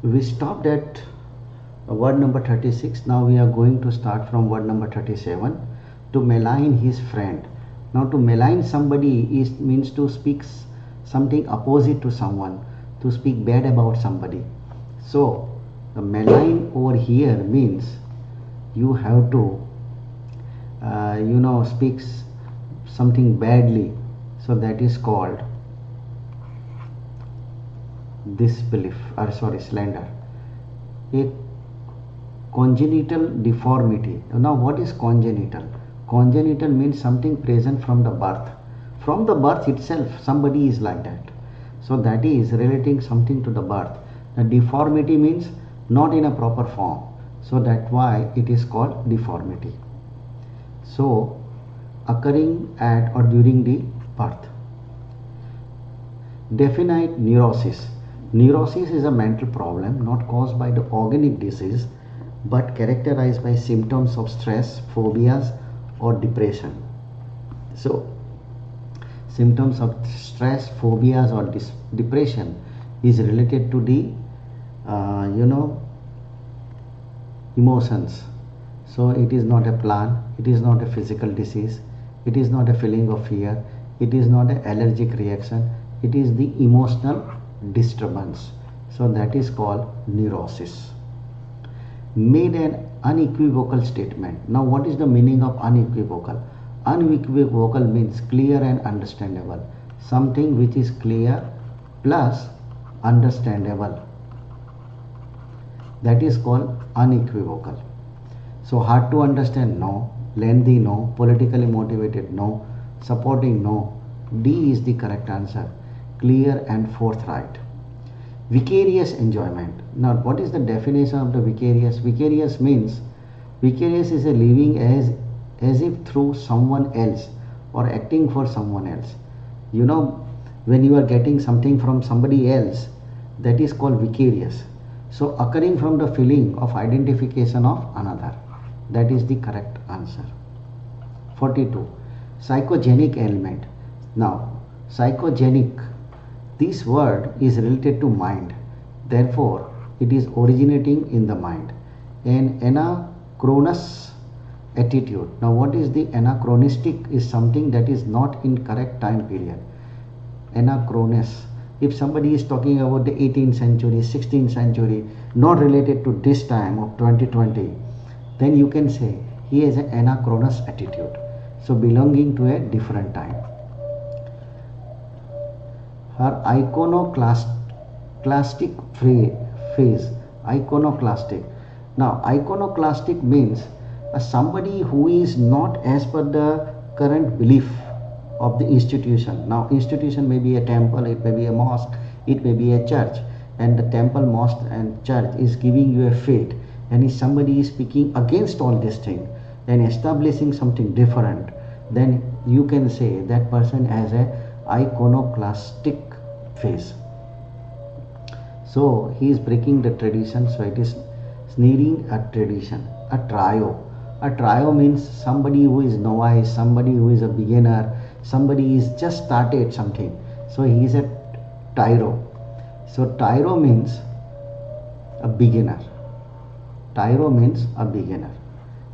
We stopped at word number 36. Now we are going to start from word number 37. To malign his friend. Now to malign somebody means to speak something opposite to someone, to speak bad about somebody. So the malign over here means you have to speak something badly. So that is called disbelief, or sorry, slander. A congenital deformity. Now what is congenital? Congenital means something present from the birth. From the birth itself somebody is like that. So that is relating something to the birth. The deformity means not in a proper form. So that's why it is called deformity. So occurring at or during the birth. Definite neurosis. Neurosis is a mental problem not caused by the organic disease but characterized by symptoms of stress, phobias, or depression. So symptoms of stress, phobias, or depression is related to the emotions. So it is not a plan, it is not a physical disease, it is not a feeling of fear, it is not an allergic reaction, it is the emotional disturbance. So that is called neurosis. Made an unequivocal statement. Now what is the meaning of unequivocal? Unequivocal means clear and understandable. Something which is clear plus understandable. That is called unequivocal. So hard to understand, no. Lengthy, no. Politically motivated, no. Supporting, no. D is the correct answer. Clear and forthright. Vicarious enjoyment. Now what is the definition of the vicarious? Vicarious means vicarious is a living as if through someone else or acting for someone else. When you are getting something from somebody else, that is called vicarious. So occurring from the feeling of identification of another. That is the correct answer. 42. Psychogenic element. Now psychogenic, this word is related to mind, therefore it is originating in the mind. An anachronous attitude. Now what is the anachronistic? Is something that is not in correct time period. Anachronous. If somebody is talking about the 18th century, 16th century, not related to this time of 2020, then you can say he has an anachronous attitude. So belonging to a different time. Her iconoclastic phase. Iconoclastic. Now iconoclastic means somebody who is not as per the current belief of the institution. Now institution may be a temple, it may be a mosque, it may be a church, and the temple, mosque and church is giving you a faith, and if somebody is speaking against all this thing and establishing something different, then you can say that person has a iconoclastic phase. So he is breaking the tradition, so it is sneering at tradition. A trio. A trio means somebody who is novice, somebody who is a beginner, somebody is just started something. So he is a tyro. So tyro means a beginner. Tyro means a beginner.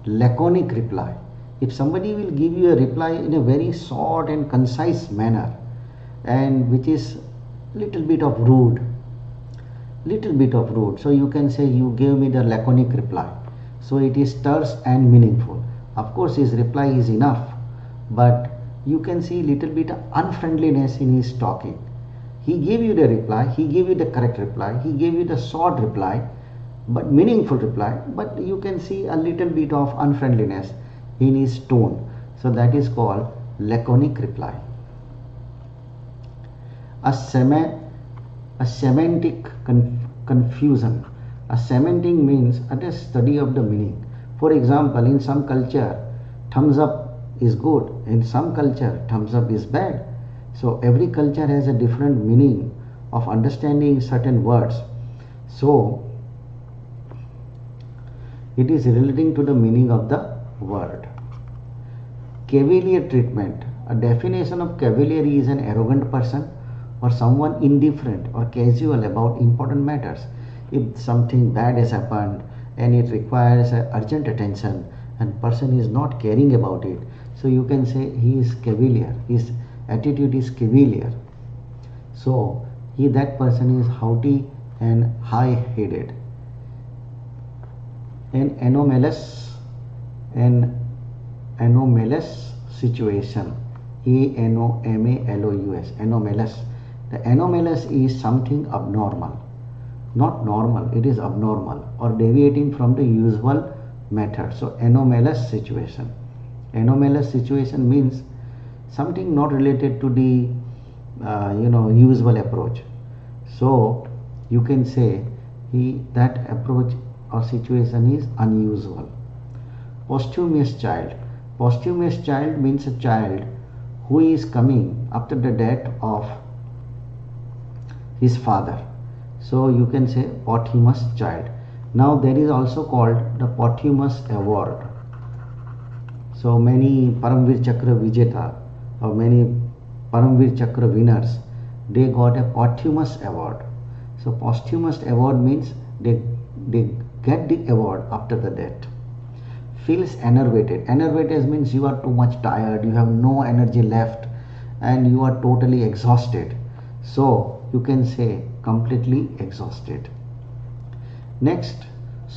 Laconic reply. If somebody will give you a reply in a very short and concise manner, and which is little bit of rude, so you can say you gave me the laconic reply. So it is terse and meaningful. Of course his reply is enough, but you can see little bit of unfriendliness in his talking. He gave you the reply, he gave you the correct reply, he gave you the short reply but meaningful reply, but you can see a little bit of unfriendliness in his tone. So that is called laconic reply. A semantic confusion. A semantic means a study of the meaning. For example, in some culture thumbs up is good, in some culture thumbs up is bad. So every culture has a different meaning of understanding certain words. So it is relating to the meaning of the word. Cavalier treatment. A definition of cavalier is an arrogant person or someone indifferent or casual about important matters. If something bad has happened and it requires urgent attention and person is not caring about it, so you can say he is cavalier, his attitude is cavalier. So that person is haughty and high-headed. An anomalous situation, anomalous, anomalous. The anomalous is something abnormal, not normal, it is abnormal or deviating from the usual method. So anomalous situation. Anomalous situation means something not related to the usual approach. So you can say that approach or situation is unusual. Posthumous child. Posthumous child means a child who is coming after the death of his father. So you can say posthumous child. Now there is also called the posthumous award. So many Paramvir Chakra Vijeta or many Paramvir Chakra winners, they got a posthumous award. So posthumous award means they get the award after the death. Feels enervated. Enervated means you are too much tired, you have no energy left and you are totally exhausted. So you can say completely exhausted. Next,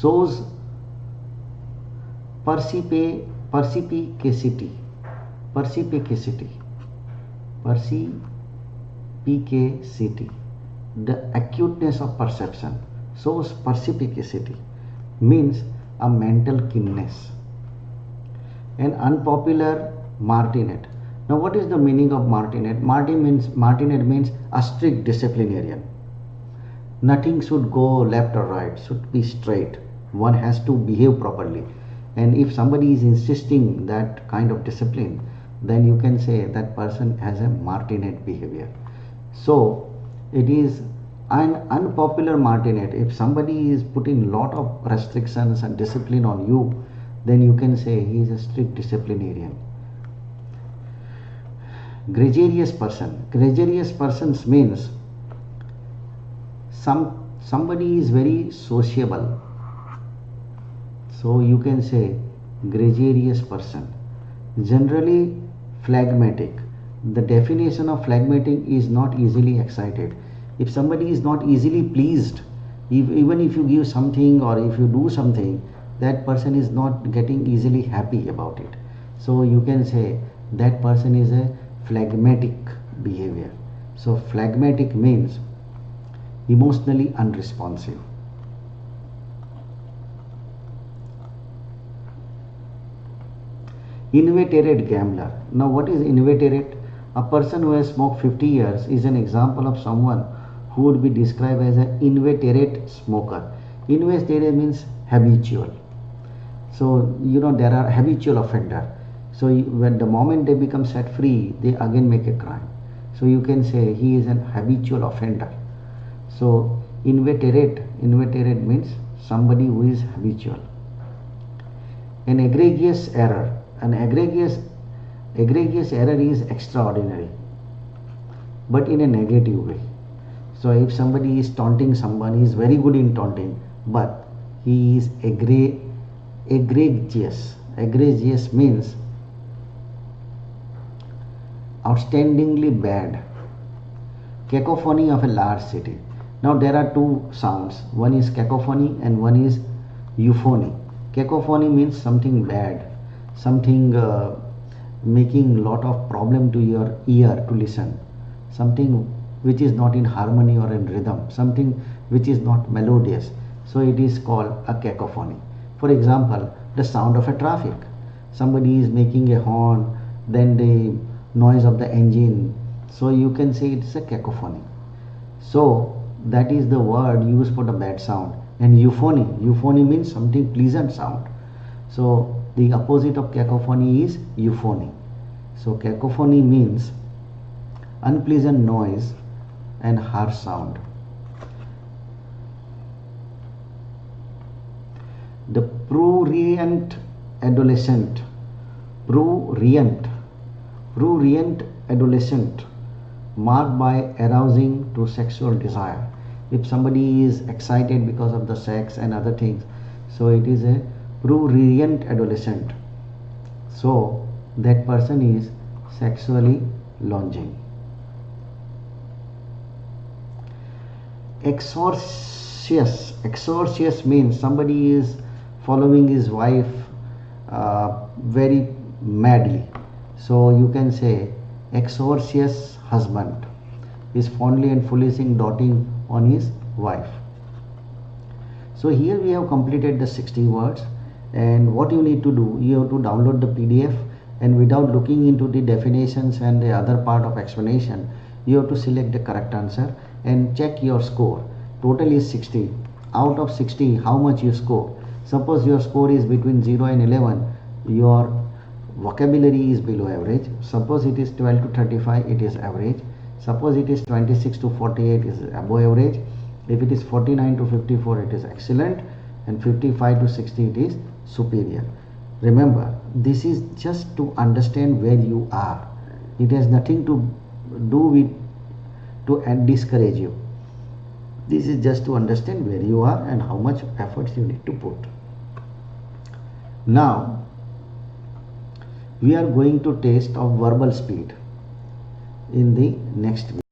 shows perspicacity. Perspicacity. Perspicacity. The acuteness of perception. Shows perspicacity means a mental keenness. An unpopular martinet. Now what is the meaning of martinet? Martinet means a strict disciplinarian. Nothing should go left or right, should be straight. One has to behave properly. And if somebody is insisting that kind of discipline, then you can say that person has a martinet behavior. So it is an unpopular martinet. If somebody is putting lot of restrictions and discipline on you, then you can say he is a strict disciplinarian. Gregarious person. Gregarious persons means somebody is very sociable. So you can say gregarious person. Generally phlegmatic. The definition of phlegmatic is not easily excited. If somebody is not easily pleased, even if you give something or if you do something, that person is not getting easily happy about it. So you can say that person is a phlegmatic behavior. So phlegmatic means emotionally unresponsive. Inveterate gambler. Now what is inveterate? A person who has smoked 50 years is an example of someone who would be described as an inveterate smoker. Inveterate means habitual. So there are habitual offender. So when the moment they become set free, they again make a crime. So you can say he is an habitual offender. So inveterate means somebody who is habitual. An egregious error. An egregious error is extraordinary, but in a negative way. So if somebody is taunting someone, he is very good in taunting, but he is egregious. Egregious means outstandingly bad. Cacophony of a large city. Now there are two sounds. One is cacophony and one is euphony. Cacophony means something bad, something making lot of problem to your ear to listen, something which is not in harmony or in rhythm, something which is not melodious. So it is called a cacophony. For example, the sound of a traffic. Somebody is making a horn, then the noise of the engine. So you can say it's a cacophony. So that is the word used for the bad sound. And euphony. Euphony means something pleasant sound. So the opposite of cacophony is euphony. So cacophony means unpleasant noise and harsh sound. The prurient adolescent. Prurient adolescent marked by arousing to sexual desire. if somebody is excited because of the sex and other things, so it is a prurient adolescent, so that person is sexually longing. Exorcious means somebody is following his wife very madly, so you can say exorcious husband is fondly and foolishly doting on his wife. So here we have completed the 60 words, and what you need to do, you have to download the PDF, and without looking into the definitions and the other part of explanation, you have to select the correct answer and check your score. Total is 60. Out of 60, how much you score? Suppose your score is between 0 and 11, your vocabulary is below average. Suppose it is 12 to 35, it is average. Suppose it is 26 to 48, is above average. If it is 49 to 54, it is excellent, and 55 to 60, it is superior. Remember, this is just to understand where you are. It has nothing to do with to discourage you. This is just to understand where you are and how much efforts you need to put. Now we are going to test of verbal speed in the next video.